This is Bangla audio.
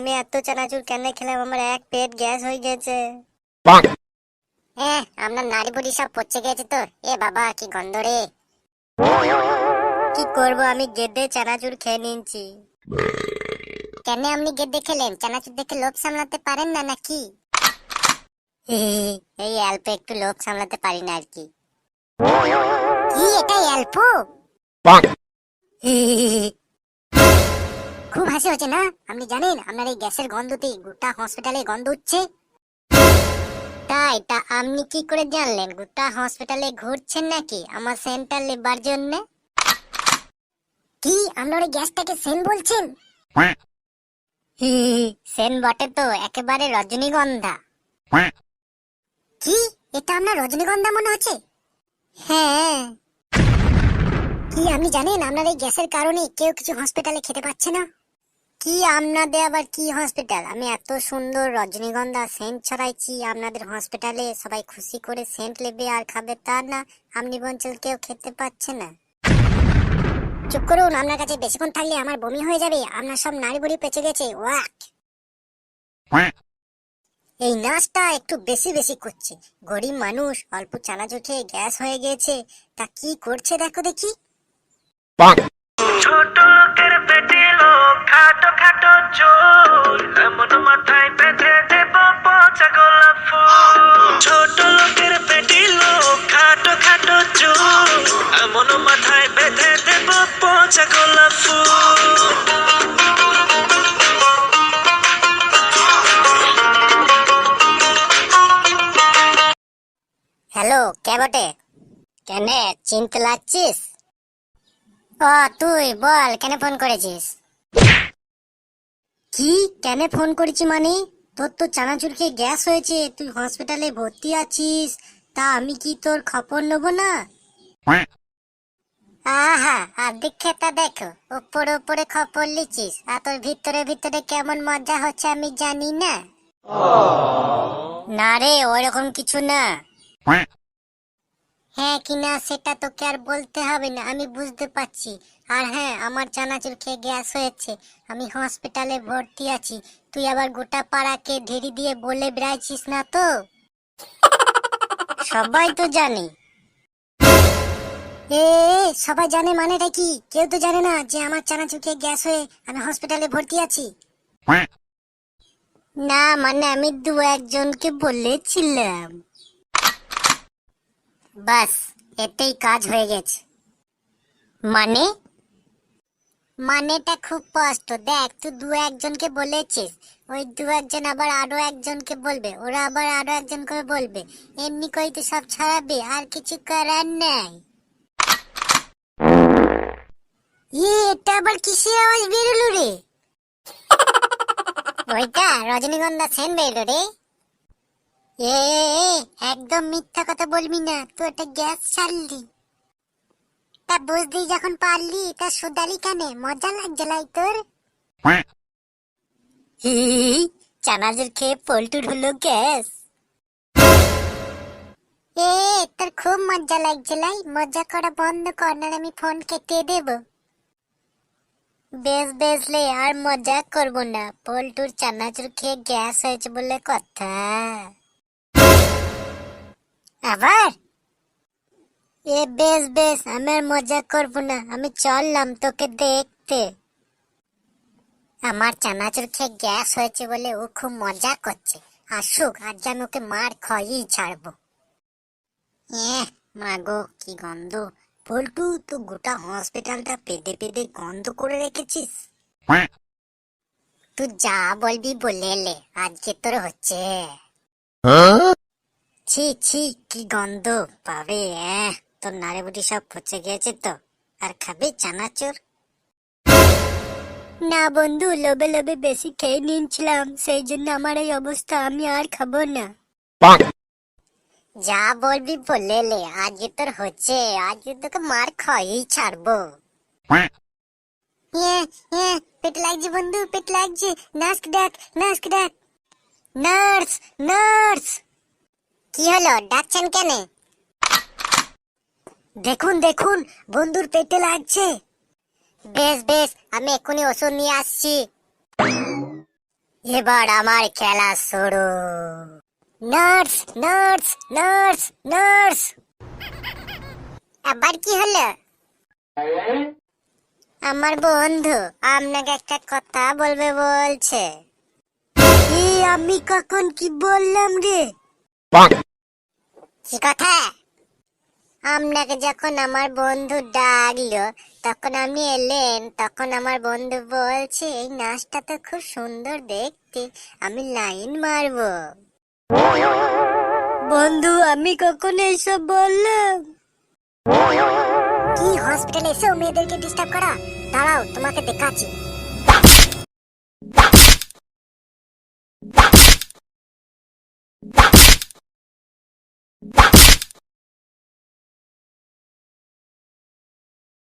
আমি এত চানাচুর কেন খেলাম, আমার এক পেট গ্যাস হয়ে গেছে। আপনার নাড়ি বুড়ি সব পচে গেছে তো। এ বাবা কি গন্ধ রে। কি করব, আমি গেদে চানাচুর খেয়ে নিয়েছি। কেন আপনি গেদে খেলেন? চানাচুর দেখে লোভ সামলাতে পারেন না নাকি? এই অল্প একটু লোভ সামলাতে পারি না আর কি। কি এটা অল্প? খুব হাসি হচ্ছে না? আপনি জানেন আপনার এই গ্যাসের গন্ধতে গোটা হসপিটালে গন্ধ উঠছে? তাই তা আপনি কি করে জানলেন? গোটা হসপিটালে ঘুরছেন নাকি আমার সেন্টার লেবার জন্য? কি আপনার গ্যাসটাকে সেন বলছেন? সেন বটে তো, একেবারে রজনীগন্ধা। কি এটা আপনার রজনীগন্ধা মনে হচ্ছে? হ্যাঁ। কি আপনি জানেন আপনার এই গ্যাসের কারণে কেউ কিছু হসপিটালে খেতে পাচ্ছে না? কি আপনাদের আবার কি হসপিটাল? আমি এত সুন্দর রজনীগন্ধা সেন্ট ছড়াইছি আপনাদের হসপিটালে, সবাই খুশি করে সেন্ট নেবে আর খাবে, তা না আপনি বলছেন কেউ খেতে পাচ্ছে না। চুপ করুন, আপনার কাছে বেশিক্ষণ থাকলে আমার বমি হয়ে যাবে। আপনার সব নাড়ি বুড়ি পেঁচে গেছে। ওয়াক! এই নাচটা একটু বেশি বেশি করছে। গরিব মানুষ অল্প চানাচুর খেয়ে গ্যাস হয়ে গেছে, তা কি করছে দেখো দেখি। ছোট লোকের পেটে লোক, খাটো খাটো চোর, এমন মাথায় বেঁধে দেব পচা গোলাপ ফুল। ছোট লোকের পেটে লোক, খাটো খাটো চোর, এমন মাথায় বেঁধে দেব পচা গোলাপ ফুল। হ্যালো, কে বটে? কেন চিনতে লাগছিস? ও তুই বল, কেন ফোন করেছিস? কি কেন ফোন করেছি মানে? তোর তো চানাচুর খেয়ে গ্যাস হয়েছে, তুই হসপিটালে ভর্তি আছিস, তা আমি কি তোর খবর নেবো না? আহা, আর্ধেক খেতা দেখো, উপরে উপরে খবর লিচিস, আর তোর ভিতরে ভিতরে কেমন মজা হচ্ছে আমি জানি না। না রে, ওইরকম কিছু না। হ্যাঁ কি না সেটা তোকে আর বলতে হবে না, আমি বুঝতে পারছি। আর হ্যাঁ, আমার চানাচুর খেয়ে গ্যাস হয়েছে, আমি হসপিটালে ভর্তি আছি। তুই আবার গোটা পাড়াকে ঢেড়ি দিয়ে বলে বেড়াইছিস না তো? সবাই তো জানে। এ সবাই জানে মানেটা কি? কেউ তো জানে না যে আমার চানাচুর খেয়ে গ্যাস হয়ে আমি হসপিটালে ভর্তি আছি। না মানে আমি দু একজনকে বলেছিলাম। বাস, এতেই কাজ হয়ে গেছে। মানে? মানেটা খুব স্পষ্ট। দেখ, তুই দু একজনকে বলেছিস, ওই দু একজন আবার আরো একজনকে বলবে, ওরা আবার আরো একজন করে বলবে, এমনি করে তো সব ছড়াবে, আর কিছু করার নাই। এটা আবার কিসের আওয়াজ বেরোলো রে? ওইটা রজনীগন্ধা সেন বেরোলো রে। এ একদম মিথ্যা কথা বলবি না, তুই একটা গ্যাস ছাড়লি। তা বুঝতেই যখন পারলি, তা সুদালি কানে? মজা লাগছে লাই তোর? চানাচুর খেয়ে পল্টুর হলো গ্যাস। তোর খুব মজা লাগছে লাই, মজা করা বন্ধ কর না, আমি ফোন কেটে দেব। বেশ বেশ লে, আর মজা করব না। পল্টুর চানাচুর খেয়ে গ্যাস হয়েছে বলে কথা। আবার বেশ বেশ, আমি আর মজা করব না, আমি চললাম তোকে দেখতে। আমার চানাচুর খেয়ে গ্যাস হয়েছে বলে ও খুব মজা করছে। আসুক, আজ আমি ওকে মার খাইয়েই ছাড়বো। মাগো কি গন্ধ! পল্টু, তো গোটা হসপিটালটা পেদে পেদে গন্ধ করে রেখেছিস। তুই যা বলবি বলে এলে, আজকে তোর হচ্ছে। ছি ছি, কি গন্ধ পাবে! তোর নাড়ি বুটি সব পচে গিয়েছে তো। আর খাবি চানাচুর? না বন্ধু, লোভে লোভে বেশি খেয়ে নিয়েছিলাম, সেই জন্য আমার এই অবস্থা। আমি আর খাবো না। যা বলবি বলে লে, আজকে তোর হচ্ছে, আজকে তোকে মার খাইয়েই ছাড়বো। পেট লাগছে বন্ধু, পেট লাগছে। নার্স ডাক, নার্স ডাক। Nurse, nurse! কি হলো, ডাকছেন কেন? দেখুন দেখুন, বন্ধুর পেটে লাগছে। বেশ বেশ, আমি এক্ষুনি ওষুধ নিয়ে আসছি। এবার আমার খেলা শুরু। Nurse nurse nurse nurse. আবার কি হলো? আমার বন্ধু আপনাকে একটা কথা বলবে বলছে। আমি কখন কি বললাম রে? কি কথা? আপনাকে যখন আমার বন্ধু ডাকলো তখন আপনি এলেন, তখন আমার বন্ধু বলছে এই নাচটা তো খুব সুন্দর দেখতে, আমি লাইন মারবো। বন্ধু আমি কখন এইসব বললাম? কি হসপিটালে এসেও মেয়েদেরকে ডিস্টার্ব করা? দাঁড়াও তোমাকে দেখাচ্ছি।